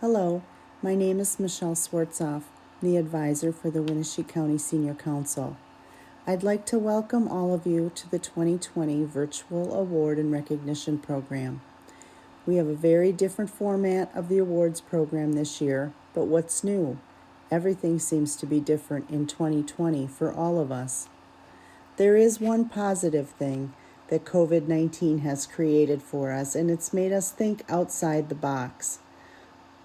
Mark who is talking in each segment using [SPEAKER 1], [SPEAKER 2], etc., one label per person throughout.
[SPEAKER 1] Hello, my name is Michelle Swartzoff, the advisor for the Winnebago County Senior Council. I'd like to welcome all of you to the 2020 Virtual Award and Recognition Program. We have a very different format of the awards program this year, but what's new? Everything seems to be different in 2020 for all of us. There is one positive thing that COVID-19 has created for us, and it's made us think outside the box.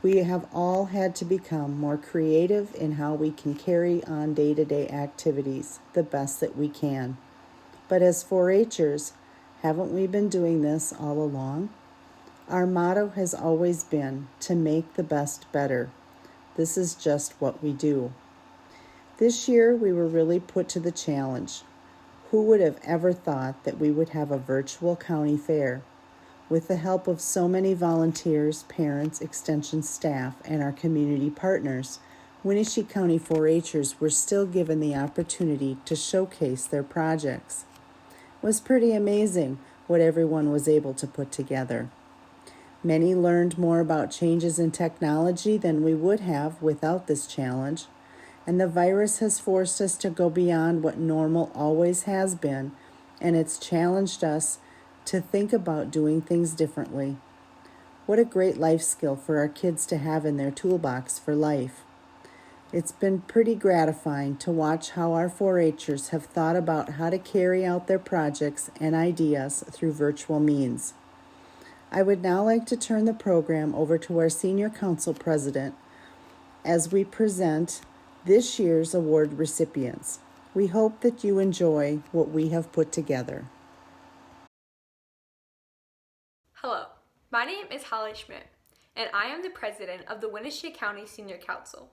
[SPEAKER 1] We have all had to become more creative in how we can carry on day-to-day activities the best that we can. But as 4-H'ers, haven't we been doing this all along? Our motto has always been to make the best better. This is just what we do. This year, we were really put to the challenge. Who would have ever thought that we would have a virtual county fair? With the help of so many volunteers, parents, extension staff, and our community partners, Winnebago County 4-H'ers were still given the opportunity to showcase their projects. It was pretty amazing what everyone was able to put together. Many learned more about changes in technology than we would have without this challenge, and the virus has forced us to go beyond what normal always has been, and it's challenged us to think about doing things differently. What a great life skill for our kids to have in their toolbox for life. It's been pretty gratifying to watch how our 4-H'ers have thought about how to carry out their projects and ideas through virtual means. I would now like to turn the program over to our Senior Council President as we present this year's award recipients. We hope that you enjoy what we have put together.
[SPEAKER 2] Hello, my name is Holly Schmidt, and I am the president of the Winnebago County Senior Council.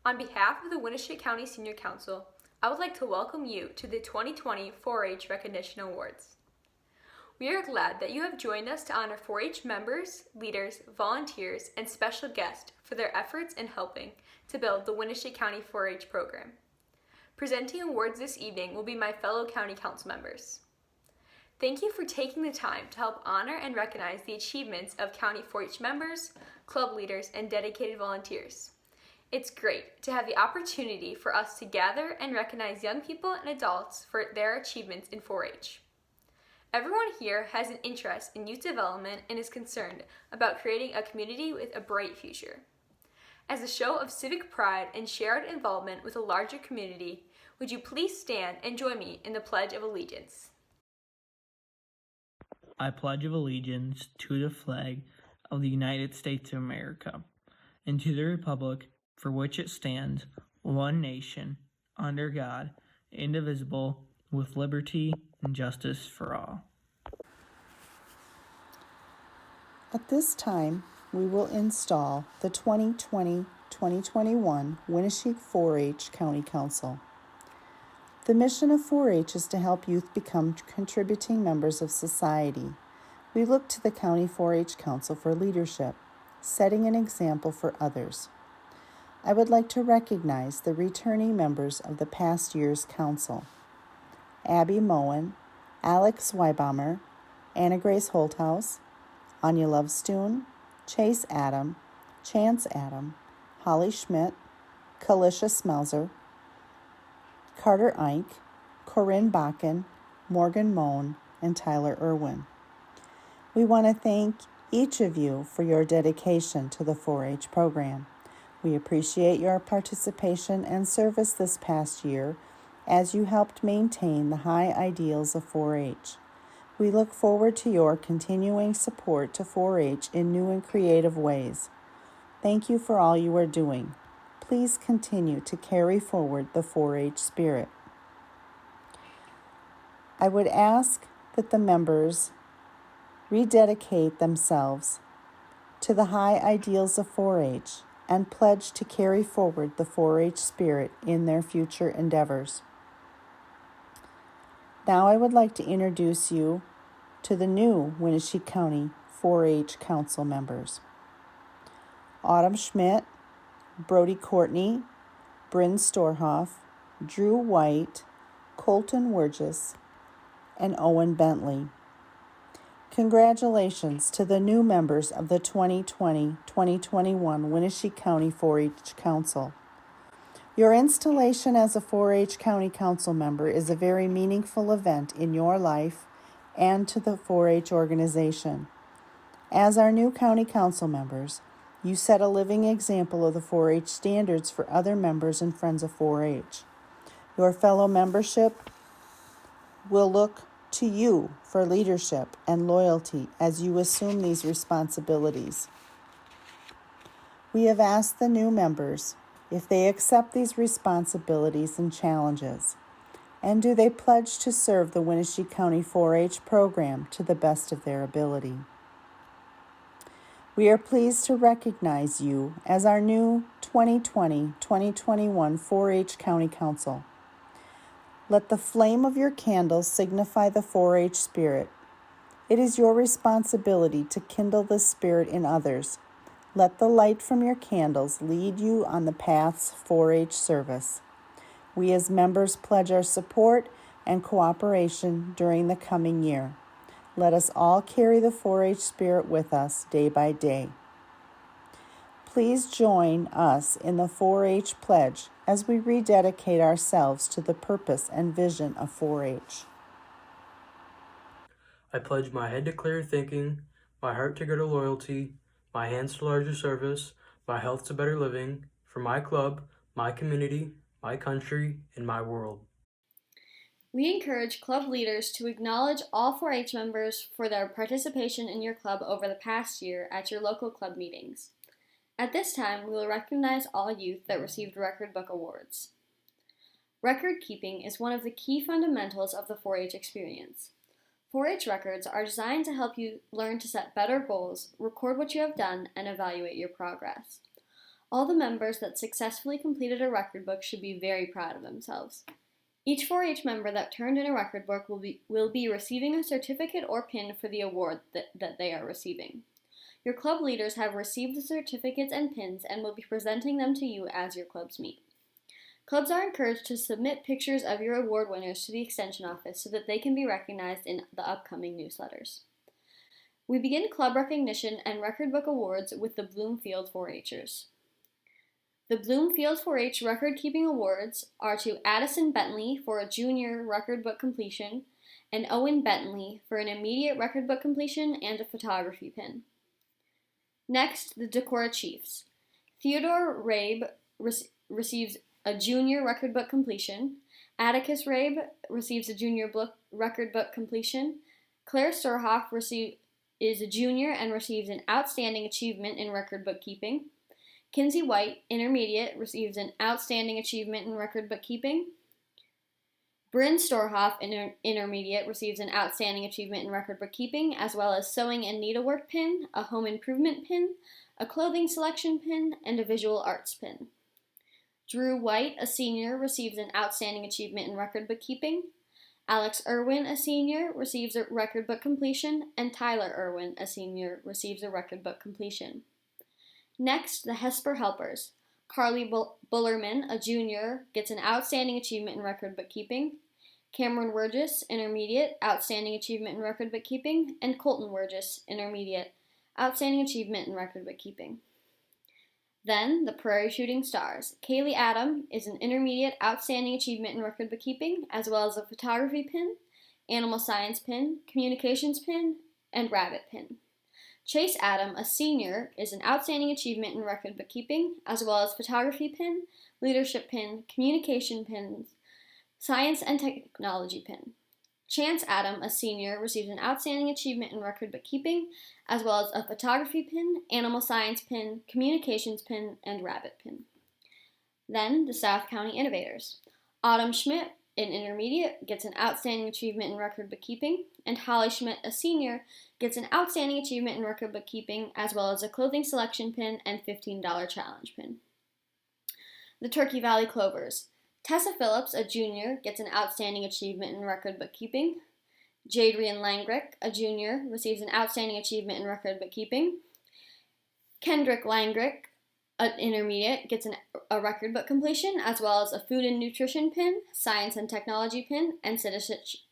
[SPEAKER 2] On behalf of the Winnebago County Senior Council, I would like to welcome you to the 2020 4-H Recognition Awards. We are glad that you have joined us to honor 4-H members, leaders, volunteers, and special guests for their efforts in helping to build the Winnebago County 4-H program. Presenting awards this evening will be my fellow county council members. Thank you for taking the time to help honor and recognize the achievements of County 4-H members, club leaders, and dedicated volunteers. It's great to have the opportunity for us to gather and recognize young people and adults for their achievements in 4-H. Everyone here has an interest in youth development and is concerned about creating a community with a bright future. As a show of civic pride and shared involvement with a larger community, would you please stand and join me in the Pledge of Allegiance?
[SPEAKER 3] I pledge of allegiance to the flag of the United States of America and to the republic for which it stands, one nation, under God, indivisible, with liberty and justice for all.
[SPEAKER 1] At this time, we will install the 2020-2021 Winnebago 4-H County Council. The mission of 4-H is to help youth become contributing members of society. We look to the County 4-H Council for leadership, setting an example for others. I would like to recognize the returning members of the past year's council: Abby Moen, Alex Weibaumer, Anna Grace Holthouse, Anya Lovestoon, Chase Adam, Chance Adam, Holly Schmidt, Kalisha Smelzer, Carter Eink, Corinne Bakken, Morgan Moen, and Tyler Irwin. We want to thank each of you for your dedication to the 4-H program. We appreciate your participation and service this past year as you helped maintain the high ideals of 4-H. We look forward to your continuing support to 4-H in new and creative ways. Thank you for all you are doing. Please continue to carry forward the 4-H spirit. I would ask that the members rededicate themselves to the high ideals of 4-H and pledge to carry forward the 4-H spirit in their future endeavors. Now I would like to introduce you to the new Winnebago County 4-H Council members: Autumn Schmidt, Brody Courtney, Bryn Storhoff, Drew White, Colton Wurgis, and Owen Bentley. Congratulations to the new members of the 2020-2021 Winnebago County 4-H Council. Your installation as a 4-H County Council member is a very meaningful event in your life and to the 4-H organization. As our new county council members, you set a living example of the 4-H standards for other members and friends of 4-H. Your fellow membership will look to you for leadership and loyalty as you assume these responsibilities. We have asked the new members if they accept these responsibilities and challenges, and do they pledge to serve the Winnebago County 4-H program to the best of their ability. We are pleased to recognize you as our new 2020-2021 4-H County Council. Let the flame of your candles signify the 4-H spirit. It is your responsibility to kindle this spirit in others. Let the light from your candles lead you on the paths 4-H service. We as members pledge our support and cooperation during the coming year. Let us all carry the 4-H spirit with us day by day. Please join us in the 4-H pledge as we rededicate ourselves to the purpose and vision of 4-H.
[SPEAKER 4] I pledge my head to clear thinking, my heart to greater loyalty, my hands to larger service, my health to better living, for my club, my community, my country, and my world.
[SPEAKER 5] We encourage club leaders to acknowledge all 4-H members for their participation in your club over the past year at your local club meetings. At this time, we will recognize all youth that received record book awards. Record keeping is one of the key fundamentals of the 4-H experience. 4-H records are designed to help you learn to set better goals, record what you have done, and evaluate your progress. All the members that successfully completed a record book should be very proud of themselves. Each 4-H member that turned in a record book will be receiving a certificate or pin for the award that they are receiving. Your club leaders have received the certificates and pins and will be presenting them to you as your clubs meet. Clubs are encouraged to submit pictures of your award winners to the Extension Office so that they can be recognized in the upcoming newsletters. We begin club recognition and record book awards with the Bloomfield 4-Hers. The Bloomfield 4-H Record Keeping Awards are to Addison Bentley for a junior record book completion and Owen Bentley for an immediate record book completion and a photography pin. Next, the Decorah Chiefs. Theodore Rabe receives a junior record book completion. Atticus Rabe receives a junior record book completion. Claire Storhoff is a junior and receives an outstanding achievement in record book keeping. Kinsey White, intermediate, receives an outstanding achievement in record book keeping. Bryn Storhoff, intermediate, receives an outstanding achievement in record book keeping, as well as sewing and needlework pin, a home improvement pin, a clothing selection pin, and a visual arts pin. Drew White, a senior, receives an outstanding achievement in record book keeping. Alex Irwin, a senior, receives a record book completion, and Tyler Irwin, a senior, receives a record book completion. Next, the Hesper Helpers. Carly Bullerman, a junior, gets an outstanding achievement in record book keeping. Cameron Wurgis, intermediate, outstanding achievement in record book keeping. And Colton Wurgis, intermediate, outstanding achievement in record book keeping. Then, the Prairie Shooting Stars. Kaylee Adam is an intermediate, outstanding achievement in record book keeping, as well as a photography pin, animal science pin, communications pin, and rabbit pin. Chase Adam, a senior, is an outstanding achievement in record book keeping, as well as photography pin, leadership pin, communication pins, science and technology pin. Chance Adam, a senior, receives an outstanding achievement in record book keeping, as well as a photography pin, animal science pin, communications pin, and rabbit pin. Then, the South County Innovators. Autumn Schmidt, an intermediate, gets an outstanding achievement in record book keeping, and Holly Schmidt, a senior, gets an outstanding achievement in record book keeping, as well as a clothing selection pin and $15 challenge pin. The Turkey Valley Clovers. Tessa Phillips, a junior, gets an outstanding achievement in record book keeping. Jadrian Langrick, a junior, receives an outstanding achievement in record book keeping. Kendrick Langrick, an intermediate, gets a record book completion, as well as a food and nutrition pin, science and technology pin, and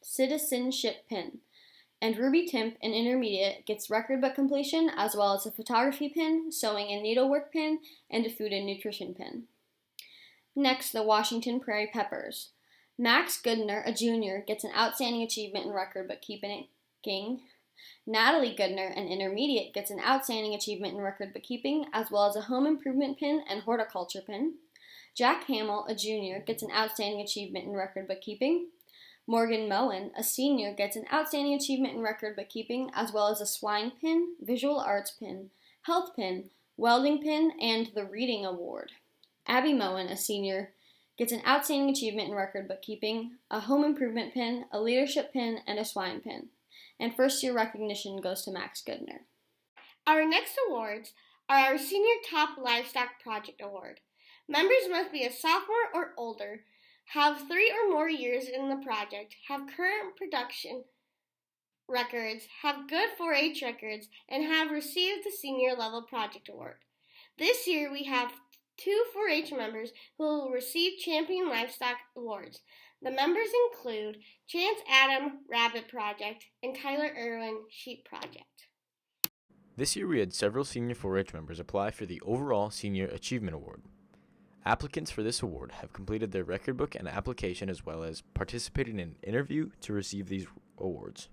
[SPEAKER 5] citizenship pin. And Ruby Timp in intermediate gets record book completion as well as a photography pin, sewing and needlework pin, and a food and nutrition pin. Next, the Washington Prairie Peppers. Max Goodner, a junior, gets an outstanding achievement in record bookkeeping. Natalie Goodner, an intermediate, gets an outstanding achievement in record bookkeeping, as well as a home improvement pin and horticulture pin. Jack Hamill, a junior, gets an outstanding achievement in record bookkeeping. Morgan Moen, a senior, gets an outstanding achievement in record bookkeeping, as well as a swine pin, visual arts pin, health pin, welding pin, and the reading award. Abby Moen, a senior, gets an outstanding achievement in record bookkeeping, a home improvement pin, a leadership pin, and a swine pin. And first year recognition goes to Max Goodner.
[SPEAKER 6] Our next awards are our Senior Top Livestock Project Award. Members must be a sophomore or older, have 3 or more years in the project, have current production records, have good 4-H records, and have received the Senior Level Project Award. This year we have 2 4-H members who will receive Champion Livestock Awards. The members include Chance Adam Rabbit Project and Tyler Irwin Sheep Project.
[SPEAKER 7] This year we had several Senior 4-H members apply for the overall Senior Achievement Award. Applicants for this award have completed their record book and application as well as participated in an interview to receive these awards.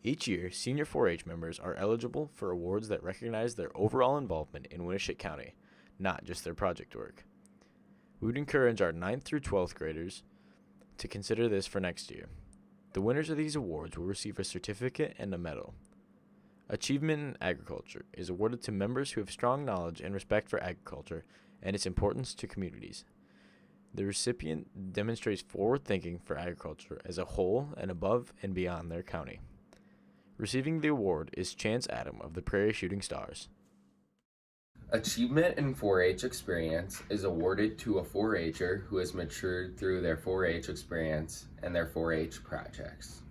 [SPEAKER 7] Each year, Senior 4-H members are eligible for awards that recognize their overall involvement in Winneshiek County, not just their project work. We would encourage our 9th through 12th graders to consider this for next year. The winners of these awards will receive a certificate and a medal. Achievement in Agriculture is awarded to members who have strong knowledge and respect for agriculture and its importance to communities. The recipient demonstrates forward thinking for agriculture as a whole and above and beyond their county. Receiving the award is Chance Adam of the Prairie Shooting Stars.
[SPEAKER 8] Achievement in 4-H experience is awarded to a 4-H'er who has matured through their 4-H experience and their 4-H projects.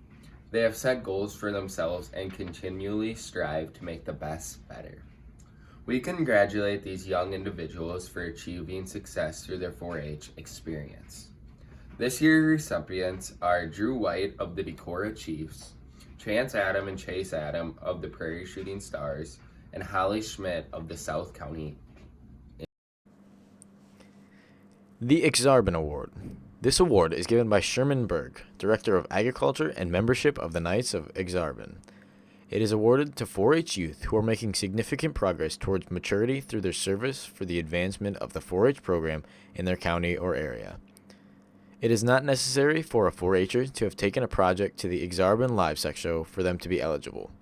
[SPEAKER 8] They have set goals for themselves and continually strive to make the best better. We congratulate these young individuals for achieving success through their 4-H experience. This year's recipients are Drew White of the Decorah Chiefs, Chance Adam and Chase Adam of the Prairie Shooting Stars, and Holly Schmidt of the South County.
[SPEAKER 7] The Exarban Award. This award is given by Sherman Berg, Director of Agriculture and membership of the Knights of Exarban. It is awarded to 4-H youth who are making significant progress towards maturity through their service for the advancement of the 4-H program in their county or area. It is not necessary for a 4-H'er to have taken a project to the Exarban Livestock Show for them to be eligible.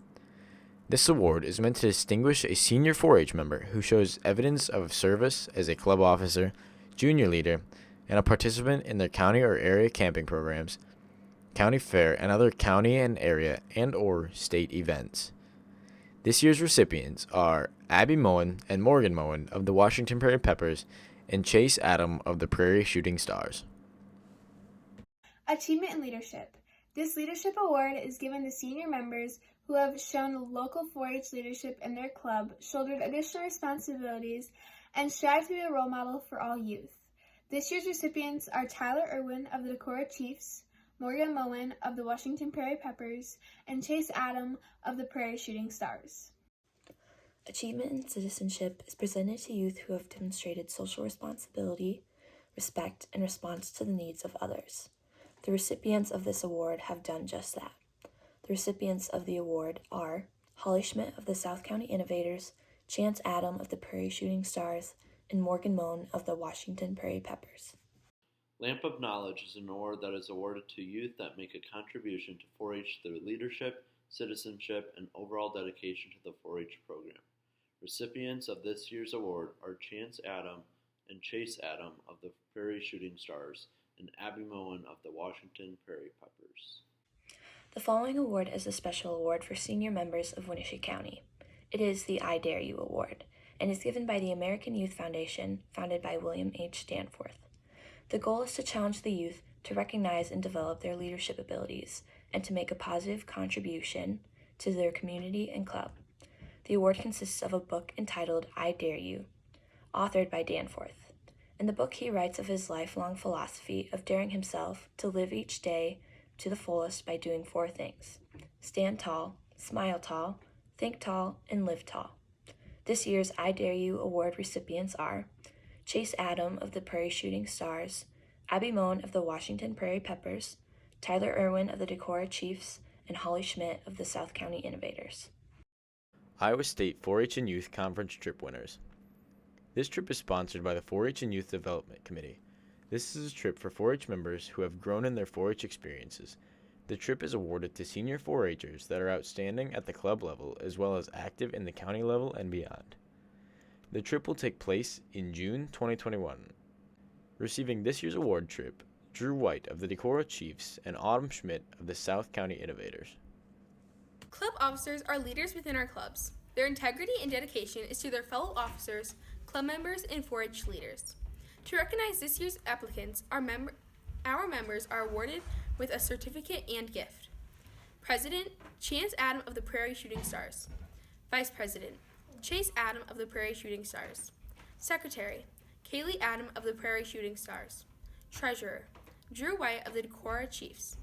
[SPEAKER 7] This award is meant to distinguish a senior 4-H member who shows evidence of service as a club officer, junior leader, and a participant in their county or area camping programs, county fair, and other county and area and/or state events. This year's recipients are Abby Moen and Morgan Moen of the Washington Prairie Peppers and Chase Adam of the Prairie Shooting Stars.
[SPEAKER 9] Achievement in Leadership. This leadership award is given to senior members who have shown local 4-H leadership in their club, shouldered additional responsibilities, and strive to be a role model for all youth. This year's recipients are Tyler Irwin of the Decorah Chiefs, Morgan Moen of the Washington Prairie Peppers, and Chase Adam of the Prairie Shooting Stars.
[SPEAKER 10] Achievement in Citizenship is presented to youth who have demonstrated social responsibility, respect, and response to the needs of others. The recipients of this award have done just that. The recipients of the award are Holly Schmidt of the South County Innovators, Chance Adam of the Prairie Shooting Stars, and Morgan Moen of the Washington Prairie Peppers.
[SPEAKER 11] Lamp of Knowledge is an award that is awarded to youth that make a contribution to 4-H through leadership, citizenship, and overall dedication to the 4-H program. Recipients of this year's award are Chance Adam and Chase Adam of the Prairie Shooting Stars and Abby Moen of the Washington Prairie Peppers.
[SPEAKER 10] The following award is a special award for senior members of Winneshiek County. It is the I Dare You Award and is given by the American Youth Foundation, founded by William H. Danforth. The goal is to challenge the youth to recognize and develop their leadership abilities and to make a positive contribution to their community and club. The award consists of a book entitled I Dare You, authored by Danforth. In the book, he writes of his lifelong philosophy of daring himself to live each day to the fullest by doing 4 things: Stand Tall, Smile Tall, Think Tall, and Live Tall. This year's I Dare You Award recipients are Chase Adam of the Prairie Shooting Stars, Abby Moan of the Washington Prairie Peppers, Tyler Irwin of the Decorah Chiefs, and Holly Schmidt of the South County Innovators.
[SPEAKER 7] Iowa State 4-H and Youth Conference Trip Winners. This trip is sponsored by the 4-H and Youth Development Committee. This is a trip for 4-H members who have grown in their 4-H experiences. The trip is awarded to senior 4-Hers that are outstanding at the club level as well as active in the county level and beyond. The trip will take place in June 2021. Receiving this year's award trip, Drew White of the Decorah Chiefs and Autumn Schmidt of the South County Innovators.
[SPEAKER 2] Club officers are leaders within our clubs. Their integrity and dedication is to their fellow officers, club members, and 4-H leaders. To recognize this year's applicants, our members are awarded with a certificate and gift. President, Chance Adam of the Prairie Shooting Stars. Vice President, Chase Adam of the Prairie Shooting Stars. Secretary, Kaylee Adam of the Prairie Shooting Stars. Treasurer, Drew White of the Decorah Chiefs.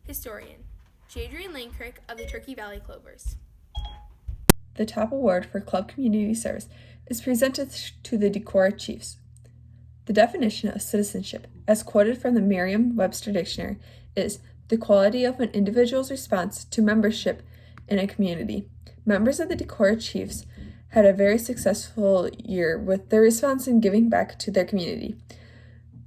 [SPEAKER 2] Historian, Jadrian Langkirk of the Turkey Valley Clovers.
[SPEAKER 12] The top award for club community service is presented to the Decorah Chiefs. The definition of citizenship, as quoted from the Merriam-Webster Dictionary, is the quality of an individual's response to membership in a community. Members of the Decorah Chiefs had a very successful year with their response in giving back to their community.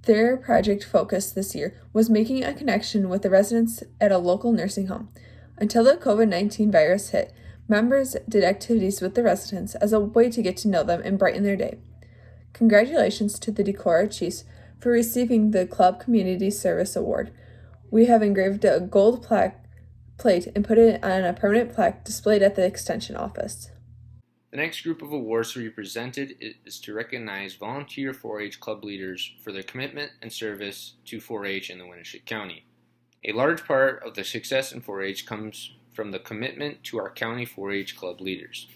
[SPEAKER 12] Their project focus this year was making a connection with the residents at a local nursing home. Until the COVID-19 virus hit, members did activities with the residents as a way to get to know them and brighten their day. Congratulations to the Decorah Chiefs for receiving the Club Community Service Award. We have engraved a gold plate and put it on a permanent plaque displayed at the Extension office.
[SPEAKER 13] The next group of awards to be presented is to recognize volunteer 4-H club leaders for their commitment and service to 4-H in the Winneshiek County. A large part of the success in 4-H comes from the commitment to our county 4-H club leaders.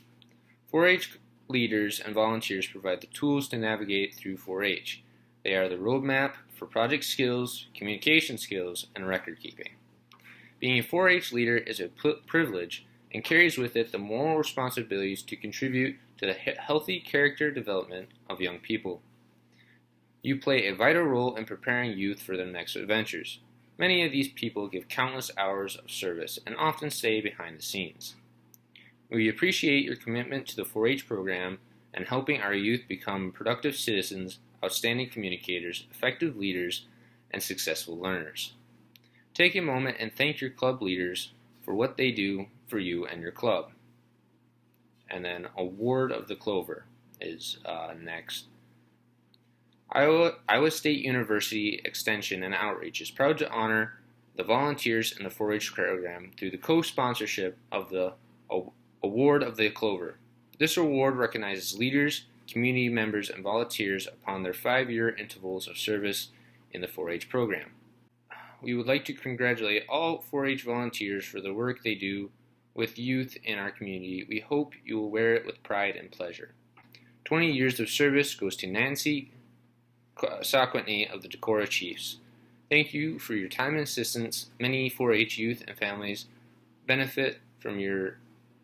[SPEAKER 13] 4-H leaders and volunteers provide the tools to navigate through 4-H. They are the roadmap for project skills, communication skills, and record keeping. Being a 4-H leader is a privilege and carries with it the moral responsibilities to contribute to the healthy character development of young people. You play a vital role in preparing youth for their next adventures. Many of these people give countless hours of service and often stay behind the scenes. We appreciate your commitment to the 4-H program and helping our youth become productive citizens, outstanding communicators, effective leaders, and successful learners. Take a moment and thank your club leaders for what they do for you and your club. And then Award of the Clover is next. Iowa State University Extension and Outreach is proud to honor the volunteers in the 4-H program through the co-sponsorship of the Award of the Clover. This award recognizes leaders, community members, and volunteers upon their 5-year intervals of service in the 4-H program. We would like to congratulate all 4-H volunteers for the work they do with youth in our community. We hope you will wear it with pride and pleasure. 20 years of service goes to Nancy Saquitney of the Decorah Chiefs. Thank you for your time and assistance. Many 4-H youth and families benefit from your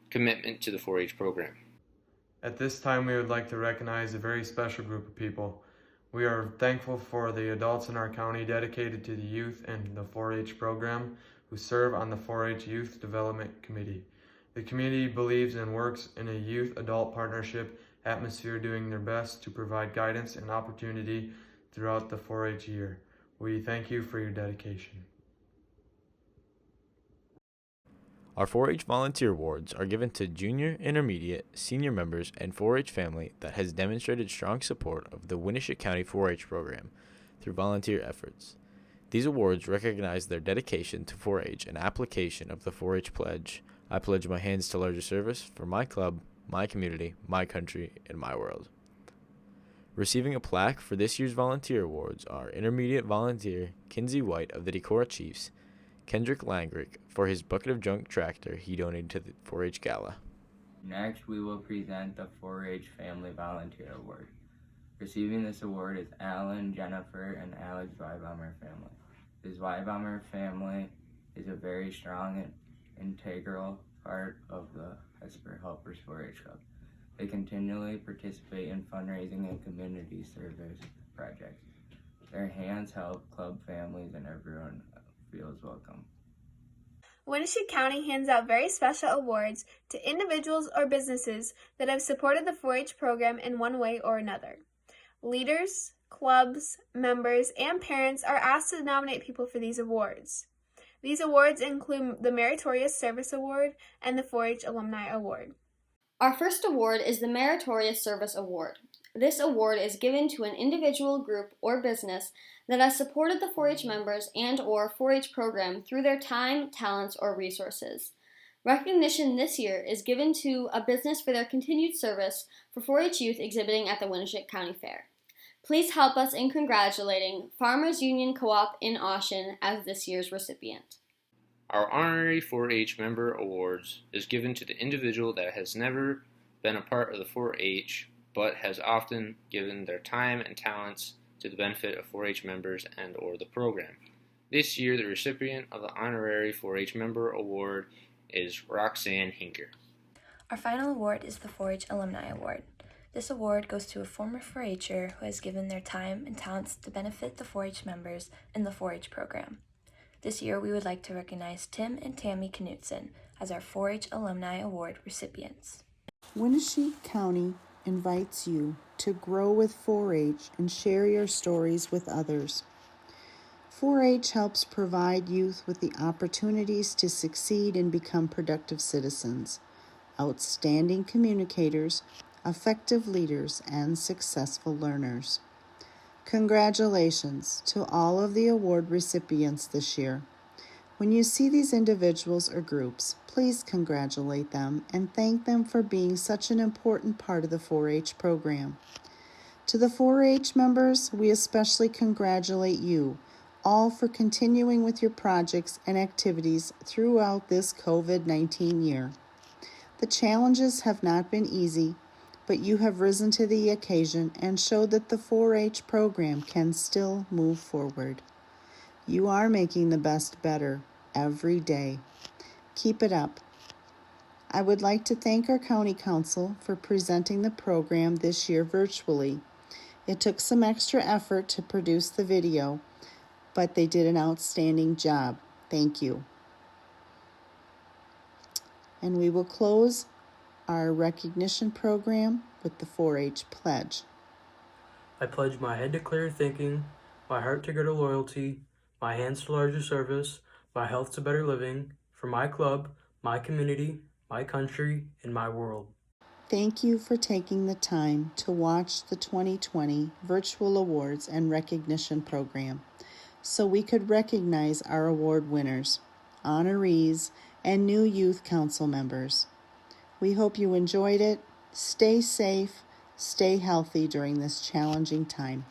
[SPEAKER 13] commitment to the 4-H program.
[SPEAKER 14] At this time, we would like to recognize a very special group of people. We are thankful for the adults in our county dedicated to the youth and the 4-H program who serve on the 4-H Youth Development Committee. The community believes and works in a youth-adult partnership atmosphere, doing their best to provide guidance and opportunity throughout the 4-H year. We thank you for your dedication.
[SPEAKER 7] Our 4-H volunteer awards are given to junior, intermediate, senior members, and 4-H family that has demonstrated strong support of the Winneshiek County 4-H program through volunteer efforts. These awards recognize their dedication to 4-H and application of the 4-H pledge. I pledge my hands to larger service for my club, my community, my country, and my world. Receiving a plaque for this year's volunteer awards are intermediate volunteer Kinsey White of the Decorah Chiefs, Kendrick Langrick for his bucket of junk tractor he donated to the 4-H Gala.
[SPEAKER 15] Next, we will present the 4-H Family Volunteer Award. Receiving this award is Alan, Jennifer, and Alex Weibaumer family. This Weibaumer family is a very strong integral part of the Hesper Helpers 4-H Club. They continually participate in fundraising and community service projects. Their hands help club families and everyone feels welcome.
[SPEAKER 9] Winnebago County hands out very special awards to individuals or businesses that have supported the 4-H program in one way or another. Leaders, clubs, members, and parents are asked to nominate people for these awards. These awards include the Meritorious Service Award and the 4-H Alumni Award.
[SPEAKER 5] Our first award is the Meritorious Service Award. This award is given to an individual, group, or business that has supported the 4-H members and/or 4-H program through their time, talents, or resources. Recognition this year is given to a business for their continued service for 4-H youth exhibiting at the Winnebago County Fair. Please help us in congratulating Farmers Union Co-op in Austin as this year's recipient.
[SPEAKER 13] Our honorary 4-H member awards is given to the individual that has never been a part of the 4-H but has often given their time and talents to the benefit of 4-H members and or the program. This year, the recipient of the honorary 4-H member award is Roxanne Hinker.
[SPEAKER 10] Our final award is the 4-H Alumni Award. This award goes to a former 4-H'er who has given their time and talents to benefit the 4-H members in the 4-H program. This year, we would like to recognize Tim and Tammy Knutson as our 4-H Alumni Award recipients.
[SPEAKER 1] Winnebago County invites you to grow with 4-H and share your stories with others. 4-H helps provide youth with the opportunities to succeed and become productive citizens, outstanding communicators, effective leaders, and successful learners. Congratulations to all of the award recipients this year. When you see these individuals or groups, please congratulate them and thank them for being such an important part of the 4-H program. To the 4-H members, we especially congratulate you all for continuing with your projects and activities throughout this COVID-19 year. The challenges have not been easy, but you have risen to the occasion and showed that the 4-H program can still move forward. You are making the best better every day. Keep it up. I would like to thank our County Council for presenting the program this year virtually. It took some extra effort to produce the video, but they did an outstanding job. Thank you. And we will close our recognition program with the 4-H pledge.
[SPEAKER 4] I pledge my head to clear thinking, my heart to greater loyalty, my hands to larger service, my health to better living, for my club, my community, my country, and my world.
[SPEAKER 1] Thank you for taking the time to watch the 2020 Virtual Awards and Recognition Program so we could recognize our award winners, honorees, and new youth council members. We hope you enjoyed it. Stay safe, stay healthy during this challenging time.